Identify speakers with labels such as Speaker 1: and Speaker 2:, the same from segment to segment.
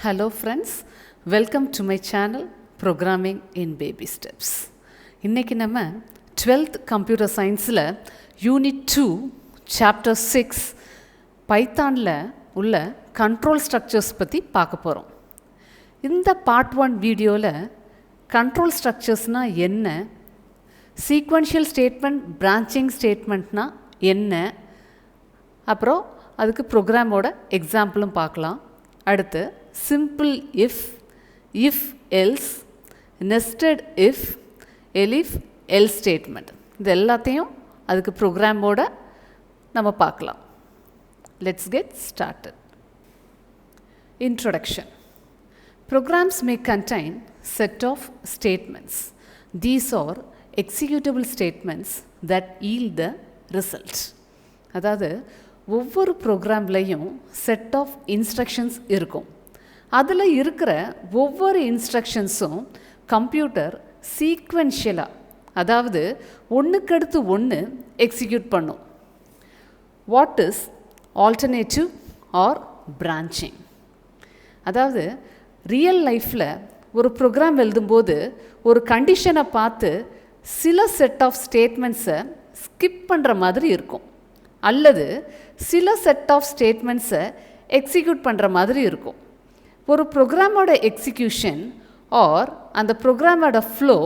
Speaker 1: Hello friends, welcome to my channel Programming in Baby Steps. இன்னைக்கு நம்ம 12th Computer Scienceல Unit-2 Chapter-6 பைத்தானில் உள்ள control structures பற்றி பார்க்க போகிறோம். இந்த Part-1 வீடியோவில் கண்ட்ரோல் ஸ்ட்ரக்சர்ஸ்னால் என்ன, சீக்வென்ஷியல் ஸ்டேட்மெண்ட் பிரான்ச்சிங் ஸ்டேட்மெண்ட்னா என்ன, அப்புறம் அதுக்கு ப்ரோக்ராமோட எக்ஸாம்பிளும் பார்க்கலாம். அடுத்து simple if else, nested if, elif L statement, இது எல்லாத்தையும் அதுக்கு ப்ரோக்ராமோட நம்ம பார்க்கலாம். Let's get started. Introduction. Programs may contain set of statements. These are executable statements that yield the result. அதாவது ஒவ்வொரு ப்ரோக்ராம்லேயும் செட் ஆஃப் இன்ஸ்ட்ரக்ஷன்ஸ் இருக்கும். அதில் இருக்கிற ஒவ்வொரு இன்ஸ்ட்ரக்ஷன்ஸும் கம்ப்யூட்டர் சீக்வென்ஷியலாக, அதாவது ஒன்றுக்கடுத்து ஒன்று எக்ஸிக்யூட் பண்ணும். What is alternative or branching? அதாவது ரியல் லைஃப்பில் ஒரு ப்ரோக்ராம் எழுதும்போது ஒரு கண்டிஷனை பார்த்து சில செட் ஆஃப் ஸ்டேட்மெண்ட்ஸை ஸ்கிப் பண்ணுற மாதிரி இருக்கும், அல்லது சில செட் ஆஃப் ஸ்டேட்மெண்ட்ஸை எக்ஸிக்யூட் பண்ணுற மாதிரி இருக்கும். ஒரு ப்ரோக்ராமோட எக்ஸிக்யூஷன் ஆர் அந்த ப்ரோக்ராமோட ஃப்ளோ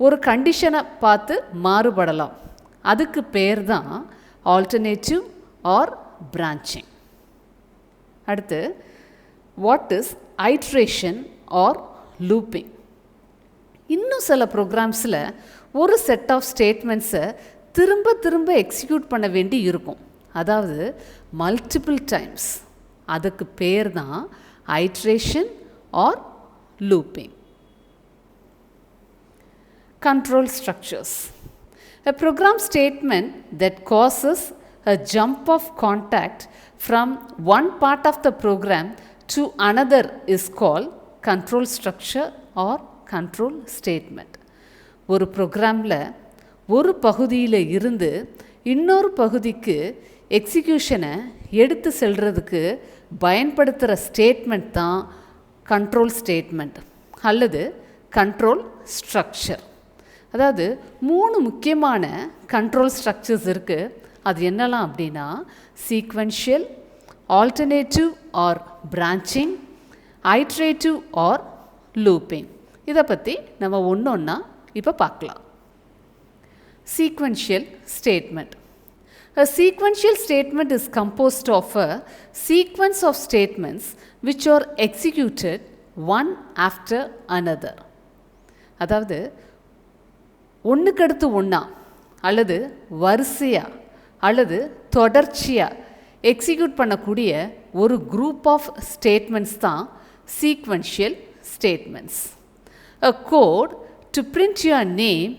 Speaker 1: ஒரு கண்டிஷனை பார்த்து மாறுபடலாம். அதுக்கு பேர் தான் ஆல்டர்னேட்டிவ் ஆர் பிரான்ச்சிங். அடுத்து what is iteration or looping? இன்னும் சில ப்ரோக்ராம்ஸில் ஒரு செட் ஆஃப் ஸ்டேட்மெண்ட்ஸை திரும்ப திரும்ப எக்ஸிக்யூட் பண்ண வேண்டி இருக்கும், அதாவது மல்டிபிள் டைம்ஸ். அதுக்கு பேர் தான் iteration or looping. Control structures. A program statement that causes a jump of contact from one part of the program to another is called control structure or control statement. ஒரு ப்ரோக்ராமில் ஒரு பகுதியில் இருந்து இன்னொரு பகுதிக்கு எக்ஸிக்யூஷனை எடுத்து செல்றதுக்கு பயன்படுத்துகிற ஸ்டேட்மெண்ட் தான் கண்ட்ரோல் ஸ்டேட்மெண்ட் அல்லது கண்ட்ரோல் ஸ்ட்ரக்சர். அதாவது 3 முக்கியமான கண்ட்ரோல் ஸ்ட்ரக்சர்ஸ் இருக்குது. அது என்னலாம் அப்படின்னா sequential, alternative or branching, iterative or looping. இதை பற்றி நம்ம ஒன்று ஒன்றா இப்போ பார்க்கலாம். Sequential statement. A sequential statement is composed of a sequence of statements which are executed one after another. அதாவது ஒன்றுக்கடுத்து ஒன்றா அல்லது வரிசையாக அல்லது தொடர்ச்சியாக எக்ஸிக்யூட் பண்ணக்கூடிய ஒரு குரூப் ஆஃப் ஸ்டேட்மெண்ட்ஸ் தான் sequential statements. A code to print your name,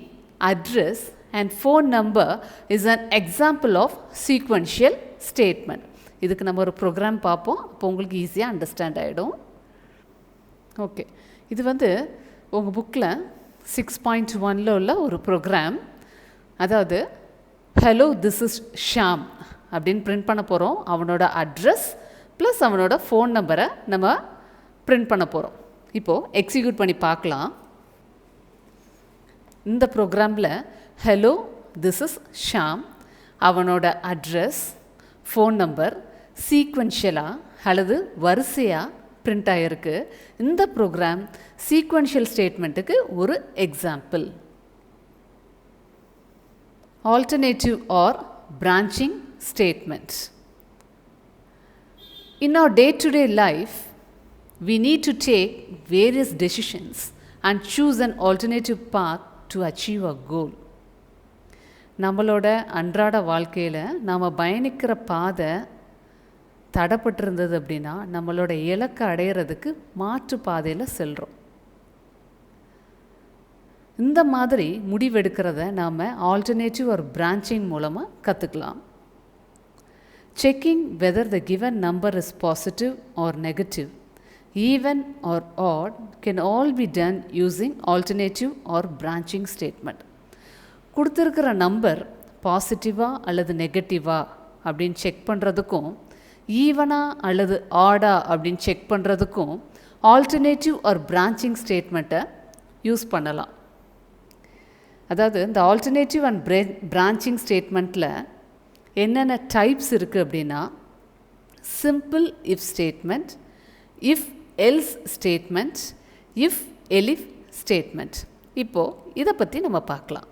Speaker 1: address and phone number is an example of sequential statement. இதுக்கு நம்ம ஒரு ப்ரோக்ராம் பார்ப்போம், அப்போ உங்களுக்கு ஈஸியாக அண்டர்ஸ்டாண்ட் ஆகிடும். ஓகே, இது வந்து உங்கள் புக்கில் 6.1 உள்ள ஒரு ப்ரோக்ராம். அதாவது ஹலோ திஸ் இஸ் ஷாம் அப்படின்னு பிரிண்ட் பண்ண போகிறோம். அவனோட அட்ரஸ் ப்ளஸ் அவனோட ஃபோன் நம்பரை நம்ம பிரிண்ட் பண்ண போகிறோம். இப்போது எக்ஸிக்யூட் பண்ணி பார்க்கலாம். இந்த ப்ரோக்ராமில் ஹலோ திஸ் இஸ் ஷாம், அவனோட அட்ரஸ், ஃபோன் நம்பர் சீக்வென்ஷியலாக அல்லது வரிசையாக பிரிண்ட் ஆகிருக்கு. இந்த ப்ரோக்ராம் சீக்வென்ஷியல் ஸ்டேட்மெண்ட்டுக்கு ஒரு example. Alternative or branching statement. In our day-to-day life, we need to take various decisions and choose an alternative path to achieve a goal. நம்மளோட அன்றாட வாழ்க்கையில் நாம் பயணிக்கிற பாதை தடைப்பட்டிருந்தது அப்படின்னா நம்மளோட இலக்கை அடையிறதுக்கு மாற்று பாதையில் செல்கிறோம். இந்த மாதிரி முடிவெடுக்கிறத நாம் ஆல்டர்னேட்டிவ் ஒரு பிரான்ச்சிங் மூலமாக கற்றுக்கலாம். Checking whether the given number is positive or negative, even or odd can all be done using alternative or branching statement. கொடுத்துருக்கிற நம்பர் பாசிட்டிவாக அல்லது நெகட்டிவா அப்படின்னு செக் பண்ணுறதுக்கும் ஈவனா அல்லது ஆடா அப்படின்னு செக் பண்ணுறதுக்கும் ஆல்டர்னேட்டிவ் ஆர் பிரான்ச்சிங் ஸ்டேட்மெண்ட்டை யூஸ் பண்ணலாம். அதாவது இந்த ஆல்டர்னேட்டிவ் அண்ட் பிரான்ச்சிங் ஸ்டேட்மெண்ட்டில் என்னென்ன டைப்ஸ் இருக்குது அப்படின்னா simple if statement, if else statement, if elif statement. இப்போது இதை பற்றி நம்ம பார்க்கலாம்.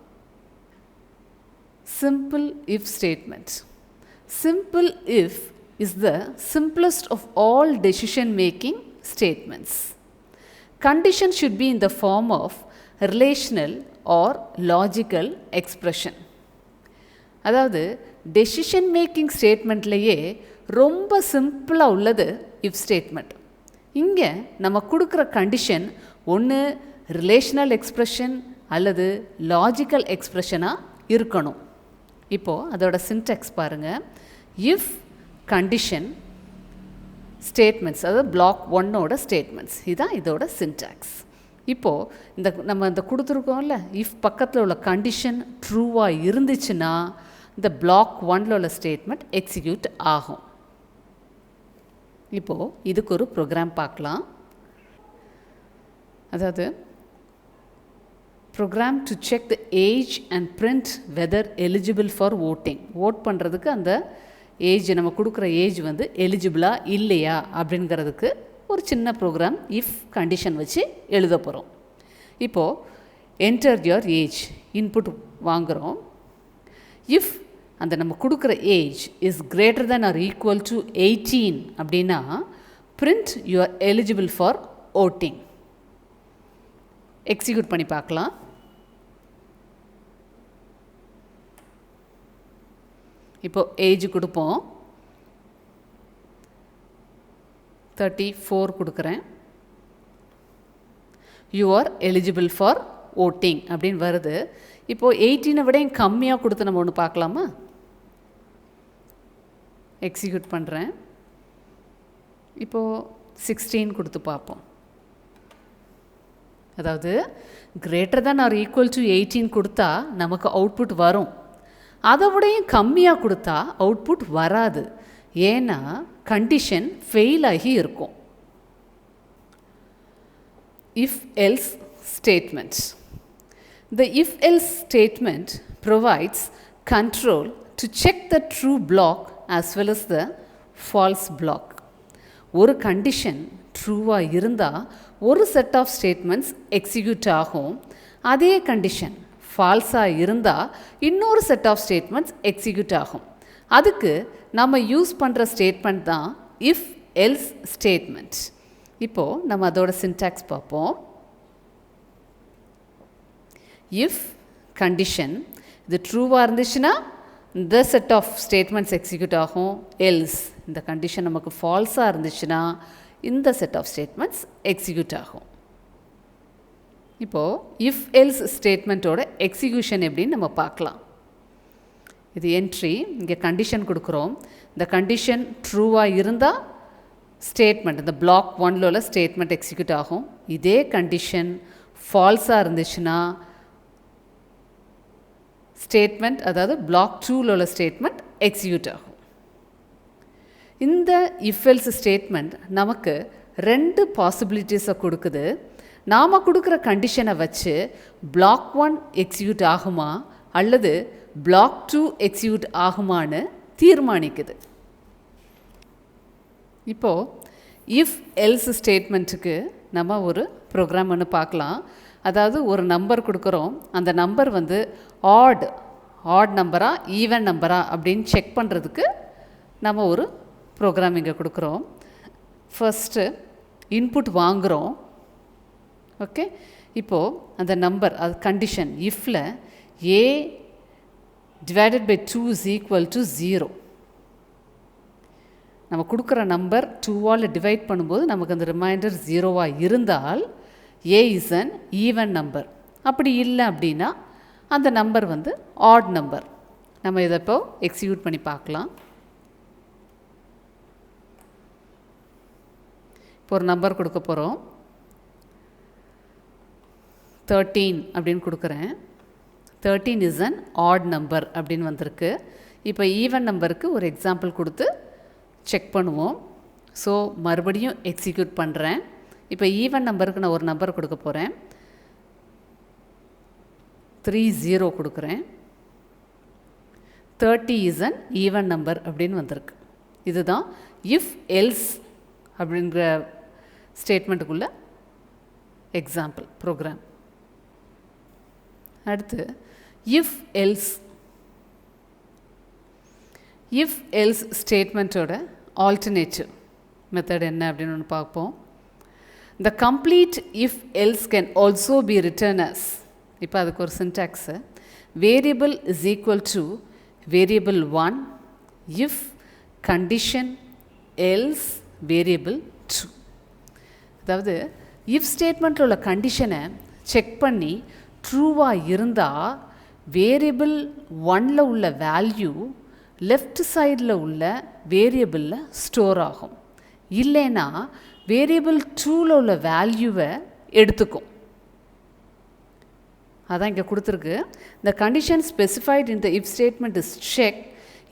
Speaker 1: Simple if statement. Simple if is the simplest of all decision making statements. Condition should be in the form of relational or logical expression. அதாவது decision making ஸ்டேட்மெண்ட்லேயே ரொம்ப சிம்பிளாக உள்ளது if statement. இங்கே நம்ம கொடுக்குற கண்டிஷன் ஒன்று ரிலேஷனல் எக்ஸ்ப்ரெஷன் அல்லது logical எக்ஸ்ப்ரெஷனாக இருக்கணும். இப்போது அதோட சின்டாக்ஸ் பாருங்கள். இஃப் கண்டிஷன் ஸ்டேட்மெண்ட்ஸ், அதாவது பிளாக் 1ஓட ஸ்டேட்மெண்ட்ஸ், இதுதான் இதோட சின்டாக்ஸ். இப்போது நம்ம இந்த கொடுத்துருக்கோம்ல, இஃப் பக்கத்தில் உள்ள கண்டிஷன் ட்ரூவாக இருந்துச்சுன்னா இந்த பிளாக் 1ல் உள்ள ஸ்டேட்மெண்ட் எக்ஸிக்யூட் ஆகும். இப்போது இதுக்கு ஒரு ப்ரோக்ராம் பார்க்கலாம். அதாவது program to check the age and print whether eligible for voting. vote பண்ணுறதுக்கு அந்த ஏஜ், நம்ம கொடுக்குற ஏஜ் வந்து எலிஜிபிளாக இல்லையா அப்படிங்கிறதுக்கு ஒரு சின்ன ப்ரோக்ராம் இஃப் கண்டிஷன் வச்சு எழுத போகிறோம். இப்போது என்டர் யுவர் ஏஜ் இன்புட் வாங்குகிறோம். இஃப் அந்த நம்ம கொடுக்குற age is greater than or equal to 18 அப்படின்னா print you are eligible for voting. Execute பண்ணி பார்க்கலாம். இப்போது ஏஜ் கொடுப்போம். 34 கொடுக்குறேன். You are eligible for voting அப்படின்னு வருது. இப்போது 18 விட கம்மியாக கொடுத்து நம்ம ஒன்று பார்க்கலாமா? எக்ஸிக்யூட் பண்ணுறேன். இப்போது 16 கொடுத்து பார்ப்போம். அதாவது greater than or equal to 18 கொடுத்தா நமக்கு அவுட்புட் வரும். அதை விடையும் கம்மியாக கொடுத்தா அவுட்புட் வராது. ஏன்னா கண்டிஷன் ஃபெயில் ஆகி இருக்கும். If else statement. The if else statement provides control to check the true block as well as the false block. ஒரு கண்டிஷன் ட்ரூவாக இருந்தால் ஒரு செட் ஆஃப் ஸ்டேட்மெண்ட்ஸ் எக்ஸிக்யூட் ஆகும். அதே கண்டிஷன் ஃபால்ஸாக இருந்தால் இன்னொரு செட் ஆஃப் ஸ்டேட்மெண்ட்ஸ் எக்ஸிக்யூட் ஆகும். அதுக்கு நம்ம யூஸ் பண்ணுற ஸ்டேட்மெண்ட் தான் இஃப் எல்ஸ் ஸ்டேட்மெண்ட். இப்போது நம்ம அதோட சின்டாக்ஸ் பார்ப்போம். இஃப் கண்டிஷன் இது ட்ரூவாக இருந்துச்சுன்னா இந்த செட் ஆஃப் ஸ்டேட்மெண்ட்ஸ் எக்ஸிக்யூட் ஆகும். எல்ஸ் இந்த கண்டிஷன் நமக்கு ஃபால்ஸாக இருந்துச்சுன்னா இந்த செட் ஆஃப் ஸ்டேட்மெண்ட்ஸ் எக்ஸிக்யூட் ஆகும். இப்போது இஃப் எல்ஸ் ஸ்டேட்மெண்ட்டோட எக்ஸிக்யூஷன் எப்படின்னு நம்ம பார்க்கலாம். இது என்ட்ரி, இங்கே கண்டிஷன் கொடுக்குறோம். இந்த கண்டிஷன் ட்ரூவாக இருந்தால் ஸ்டேட்மெண்ட் இந்த பிளாக் 1ல் உள்ள ஸ்டேட்மெண்ட் எக்ஸிக்யூட் ஆகும். இதே கண்டிஷன் ஃபால்ஸாக இருந்துச்சுன்னா ஸ்டேட்மெண்ட், அதாவது பிளாக் 2ல் உள்ள ஸ்டேட்மெண்ட் எக்ஸிக்யூட் ஆகும். இந்த இஃப் எல்ஸ் ஸ்டேட்மெண்ட் நமக்கு 2 பாசிபிலிட்டிஸை கொடுக்குது. நாம் கொடுக்குற கண்டிஷனை வச்சு பிளாக் 1 எக்ஸிக்யூட் ஆகுமா அல்லது பிளாக் 2 எக்ஸிக்யூட் ஆகுமான்னு தீர்மானிக்குது. இப்போது இஃப் எல்ஸ் ஸ்டேட்மெண்ட்டுக்கு நம்ம ஒரு ப்ரோக்ராம் ஒன்று பார்க்கலாம். அதாவது ஒரு நம்பர் கொடுக்குறோம். அந்த நம்பர் வந்து ஆட் நம்பரா ஈவன் நம்பரா அப்படின்னு செக் பண்ணுறதுக்கு நம்ம ஒரு ப்ரோக்ராம் இங்கே கொடுக்குறோம். ஃபஸ்ட்டு இன்புட் வாங்குகிறோம். ஓகே, இப்போது அந்த நம்பர், அது கண்டிஷன் இஃப்பில் A divided by 2 is equal to 0. நம்ம கொடுக்குற நம்பர் 2ஆல் டிவைட் பண்ணும்போது நமக்கு அந்த ரிமைண்டர் 0வாக இருந்தால் ஏ இஸ் அன் ஈவன் நம்பர். அப்படி இல்லை அப்படின்னா அந்த நம்பர் வந்து ஆட் நம்பர். நம்ம இதை இப்போ எக்ஸிக்யூட் பண்ணி பார்க்கலாம். இப்போ ஒரு நம்பர் கொடுக்க போகிறோம். 13 அப்படின்னு கொடுக்குறேன். 13 இஸ் அன் ஆட் நம்பர் அப்படின்னு வந்திருக்கு. இப்போ ஈவன் நம்பருக்கு ஒரு எக்ஸாம்பிள் கொடுத்து செக் பண்ணுவோம். ஸோ மறுபடியும் எக்ஸிக்யூட் பண்ணுறேன். இப்போ ஈவன் நம்பருக்கு நான் ஒரு நம்பர் கொடுக்க போகிறேன். 30 கொடுக்குறேன். 30 is an even number அப்படின்னு வந்திருக்கு. இதுதான் if else அப்படிங்கிற ஸ்டேட்மெண்ட்டுக்குள்ள எக்ஸாம்பிள் ப்ரோக்ராம். அடுத்து if else ஸ்டேட்மெண்ட்டோட ஆல்டர்னேட்டிவ் மெத்தட் என்ன அப்படின்னு ஒன்று பார்ப்போம். The complete if else can also be written as, இப்போ அதுக்கு ஒரு syntax, variable is equal to variable 1 if condition else variable 2. அதாவது if ஸ்டேட்மெண்ட்டில் உள்ள கண்டிஷனை செக் பண்ணி ட்ரூவாக இருந்தால் வேரியபிள் 1ல் உள்ள வேல்யூ லெஃப்ட் சைடில் உள்ள வேரியபிளில் ஸ்டோர் ஆகும். இல்லைன்னா வேரியபிள் 2ல் உள்ள வேல்யூவை எடுத்துக்கும். அதான் இங்கே கொடுத்துருக்கு. The condition specified in the if statement is checked.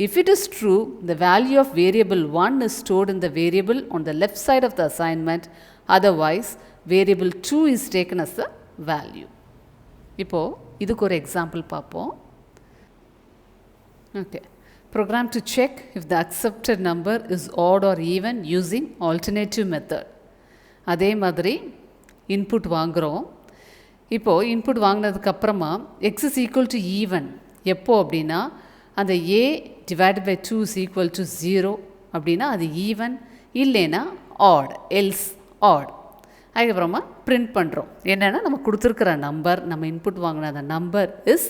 Speaker 1: If it is true, the value of variable 1 is stored in the variable on the left side of the assignment. Otherwise, variable 2 is taken as the value. இப்போது இதுக்கு ஒரு example பார்ப்போம். Okay. Program to check if the accepted number is odd or even using alternative method. அதே மாதிரி input வாங்குகிறோம். இப்போது input வாங்கினதுக்கப்புறமா x is equal to even எப்போ அப்படின்னா அந்த a divided by 2 is equal to 0 அப்படின்னா அது ஈவன், இல்லைன்னா ஆட், எல்ஸ் ஆட். அதுக்கப்புறமா பிரிண்ட் பண்ணுறோம். என்னென்னா நம்ம கொடுத்துருக்குற நம்பர், நம்ம இன்புட் வாங்கின அந்த நம்பர் இஸ்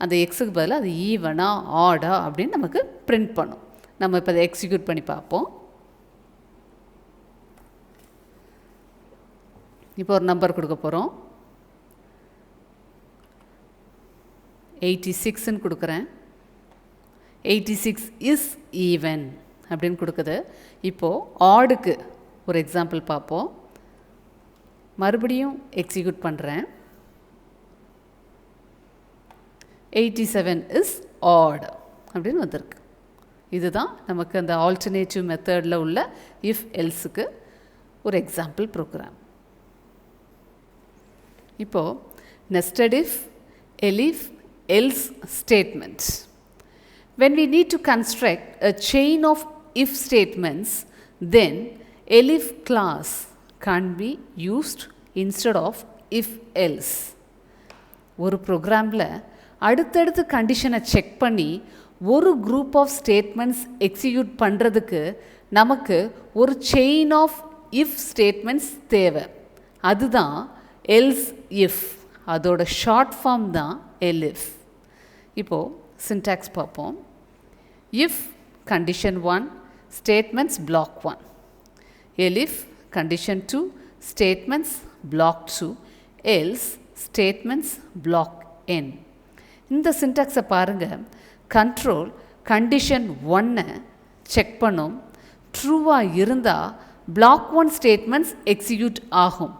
Speaker 1: அந்த எக்ஸுக்கு பதிலாக அது ஈவனா ஆடா அப்படின்னு நமக்கு பிரிண்ட் பண்ணும். நம்ம இப்போ அதை எக்ஸிக்யூட் பண்ணி பார்ப்போம். இப்போ ஒரு நம்பர் கொடுக்க போகிறோம். 86ன்னு கொடுக்குறேன். 86 இஸ் ஈவன் அப்படின்னு கொடுக்குது. இப்போது ஆடுக்கு ஒரு எக்ஸாம்பிள் பார்ப்போம். மறுபடியும் எக்ஸிக்யூட் பண்ணுறேன். 87 இஸ் ஆட் அப்படின்னு வந்திருக்கு. இதுதான் நமக்கு அந்த ஆல்டர்னேட்டிவ் மெத்தடில் உள்ள இஃப் எல்ஸுக்கு ஒரு எக்ஸாம்பிள் ப்ரோக்ராம். இப்போது nested if, elif, else statements. When we need to construct a chain of if statements, then elif class can be used instead of if else. ஒரு ப்ரோக்ராமில் அடுத்தடுத்து கண்டிஷனை செக் பண்ணி ஒரு குரூப் ஆஃப் ஸ்டேட்மெண்ட்ஸ் எக்ஸிக்யூட் பண்ணுறதுக்கு நமக்கு ஒரு செயின் ஆஃப் இஃப் ஸ்டேட்மெண்ட்ஸ் தேவை. அதுதான் எல்ஸ் இஃப். அதோட ஷார்ட் ஃபார்ம் தான் எலிஃப். இப்போது சின்டாக்ஸ் பார்ப்போம். If condition 1 statements block 1, elif condition 2 statements block 2, else statements block n. இந்த சின்டாக்ஸை பாருங்கள். கண்ட்ரோல் கண்டிஷன் 1 செக் பண்ணும். ட்ரூவாக இருந்தால் பிளாக் 1 ஸ்டேட்மெண்ட்ஸ் எக்ஸிக்யூட் ஆகும்.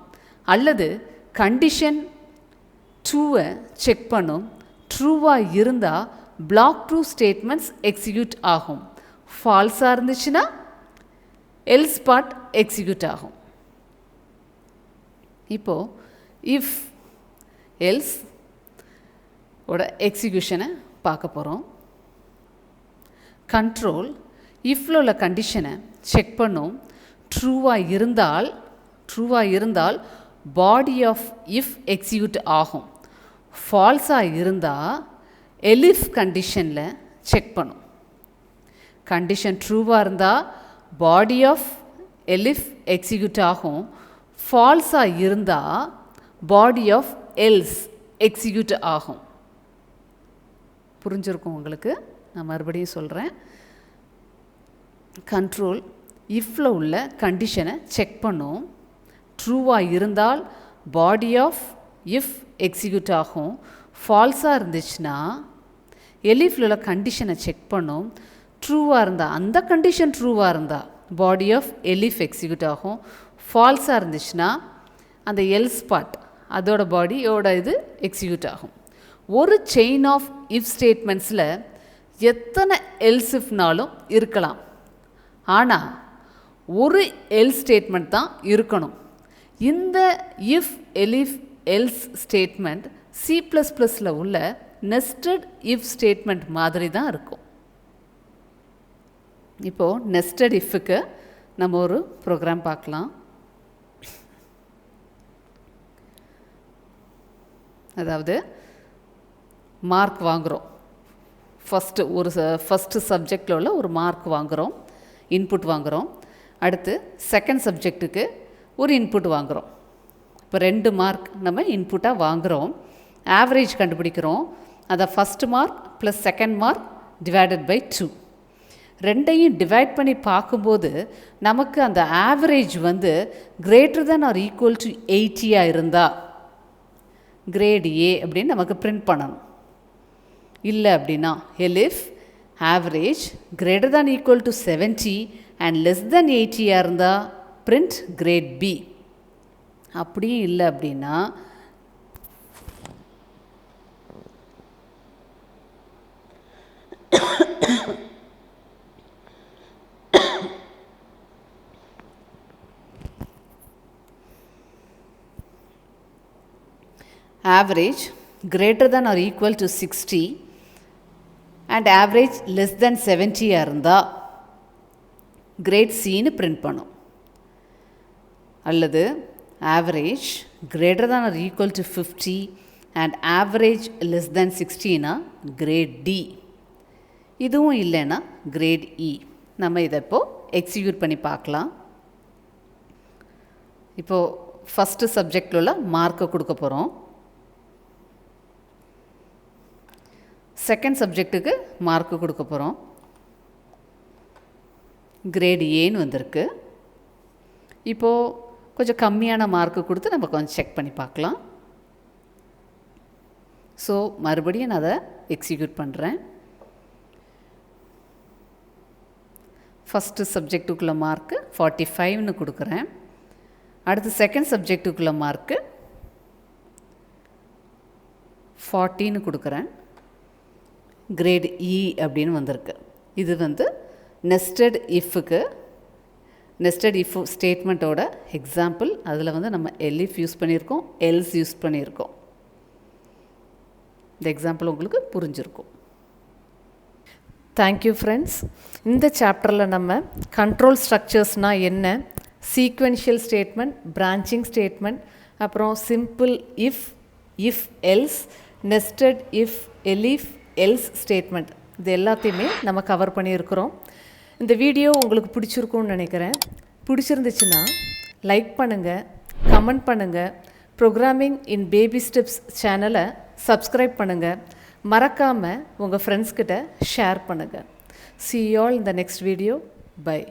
Speaker 1: அல்லது கண்டிஷன் 2 செக் பண்ணும். ட்ரூவாக இருந்தால் பிளாக் 2 ஸ்டேட்மெண்ட்ஸ் எக்ஸிக்யூட் ஆகும். ஃபால்ஸாக இருந்துச்சுன்னா எல்ஸ் பார்ட் எக்ஸிக்யூட் ஆகும். இப்போது இஃப் எல்ஸ் ஓட எக்ஸிக்யூஷனை பார்க்க போகிறோம். கண்ட்ரோல் இஃப்ல உள்ள கண்டிஷனை செக் பண்ணும். ட்ரூவாக இருந்தால் பாடி ஆஃப் இஃப் எக்ஸிக்யூட் ஆகும். ஃபால்ஸாக இருந்தால் எலிஃப் கண்டிஷனில் செக் பண்ணும். கண்டிஷன் ட்ரூவாக இருந்தால் பாடி ஆஃப் எலிஃப் எக்ஸிக்யூட் ஆகும். ஃபால்ஸாக இருந்தால் பாடி ஆஃப் எல்ஸ் எக்ஸிக்யூட் ஆகும். புரிஞ்சிருக்கும் உங்களுக்கு. நான் மறுபடியும் சொல்கிறேன். கண்ட்ரோல் இஃப்ல உள்ள கண்டிஷனை செக் பண்ணும். ட்ரூவாக இருந்தால் பாடி ஆஃப் இஃப் எக்ஸிக்யூட் ஆகும். ஃபால்ஸாக இருந்துச்சுன்னா எலிஃப்ல உள்ள கண்டிஷனை செக் பண்ணும். ட்ரூவாக இருந்தால் அந்த கண்டிஷன் ட்ரூவாக இருந்தால் பாடி ஆஃப் எலிஃப் எக்ஸிக்யூட் ஆகும். ஃபால்ஸாக இருந்துச்சுன்னா அந்த எல்ஸ் பார்ட் அதோட பாடியோட இது எக்ஸிக்யூட் ஆகும். ஒரு செயின் ஆஃப் இஃப் ஸ்டேட்மெண்ட்ஸில் எத்தனை எல்ஸ் இஃப்னாலும் இருக்கலாம். ஆனால் ஒரு எல்ஸ் ஸ்டேட்மெண்ட் தான் இருக்கணும். இந்த if elif else ஸ்டேட்மெண்ட் C++ல உள்ள நெஸ்டட் if ஸ்டேட்மெண்ட் மாதிரி தான் இருக்கும். இப்போது நெஸ்டட் இஃப்க்கு நம்ம ஒரு ப்ரோக்ராம் பார்க்கலாம். அதாவது மார்க் வாங்குகிறோம். ஃபஸ்ட்டு சப்ஜெக்டில் உள்ள ஒரு மார்க் வாங்குகிறோம், இன்புட் வாங்குகிறோம். அடுத்து செகண்ட் சப்ஜெக்ட்டுக்கு ஒரு இன்புட் வாங்குகிறோம். இப்போ 2 மார்க் நம்ம இன்புட்டாக வாங்குகிறோம். ஆவரேஜ் கண்டுபிடிக்கிறோம். அதை first mark plus second mark divided by 2. ரெண்டையும் டிவைட் பண்ணி பார்க்கும்போது நமக்கு அந்த ஆவரேஜ் வந்து greater than or equal to 80 இருந்தால் கிரேட் ஏ அப்படின்னு நமக்கு பிரிண்ட் பண்ணணும். இல்லை அப்படின்னா elif average greater then equal to 70 and less than 80 இருந்தால் பிரிண்ட் கிரேட் பி. அப்படியும் இல்லை அப்படின்னா average greater than or equal to 60 and average less than 70 இருந்தால் grade Cன்னு print பண்ணும். அல்லது average greater than or equal to 50 and average less than 60னா grade D. இதுவும் இல்லைன்னா grade E. நம்ம இதை இப்போது எக்ஸிக்யூட் பண்ணி பார்க்கலாம். இப்போது ஃபஸ்ட்டு சப்ஜெக்டில் உள்ள மார்க்கை கொடுக்க போகிறோம். செகண்ட் சப்ஜெக்ட்டுக்கு மார்க்கு கொடுக்க போகிறோம். கிரேட் ஏன்னு வந்திருக்கு. இப்போது கொஞ்சம் கம்மியான மார்க்கு கொடுத்து நம்ம கொஞ்சம் செக் பண்ணி பார்க்கலாம். ஸோ மறுபடியும் நான் அதை எக்ஸிக்யூட் பண்ணுறேன். ஃபஸ்ட்டு சப்ஜெக்ட்டுக்குள்ள மார்க்கு 45ன்னு கொடுக்குறேன். அடுத்து செகண்ட் சப்ஜெக்ட்டுக்குள்ள மார்க்கு 40ன்னு கொடுக்குறேன். கிரேட் இ அப்படின்னு வந்திருக்கு. இது வந்து நெஸ்டட் இஃப்க்கு நெஸ்டட் இஃப் ஸ்டேட்மெண்ட்டோட எக்ஸாம்பிள். அதில் வந்து நம்ம elif யூஸ் பண்ணியிருக்கோம், எல்ஸ் யூஸ் பண்ணியிருக்கோம். இந்த எக்ஸாம்பிள் உங்களுக்கு புரிஞ்சிருக்கும். Thank you friends. இந்த சாப்டரில் நம்ம கண்ட்ரோல் ஸ்ட்ரக்சர்ஸ்னால் என்ன, சீக்வென்ஷியல் ஸ்டேட்மெண்ட், பிரான்ச்சிங் ஸ்டேட்மெண்ட், அப்புறம் simple if else, nested if, elif else statement, இது எல்லாத்தையுமே நம்ம கவர் பண்ணியிருக்கிறோம். இந்த வீடியோ உங்களுக்கு பிடிச்சிருக்கும்னு நினைக்கிறேன். பிடிச்சிருந்துச்சுன்னா லைக் பண்ணுங்கள், கமெண்ட் பண்ணுங்கள், ப்ரோக்ராமிங் இன் பேபி ஸ்டெப்ஸ் சேனலை சப்ஸ்கிரைப் பண்ணுங்கள். மறக்காமல் உங்கள் ஃப்ரெண்ட்ஸ்கிட்ட ஷேர் பண்ணுங்கள். See you all in the next video. Bye.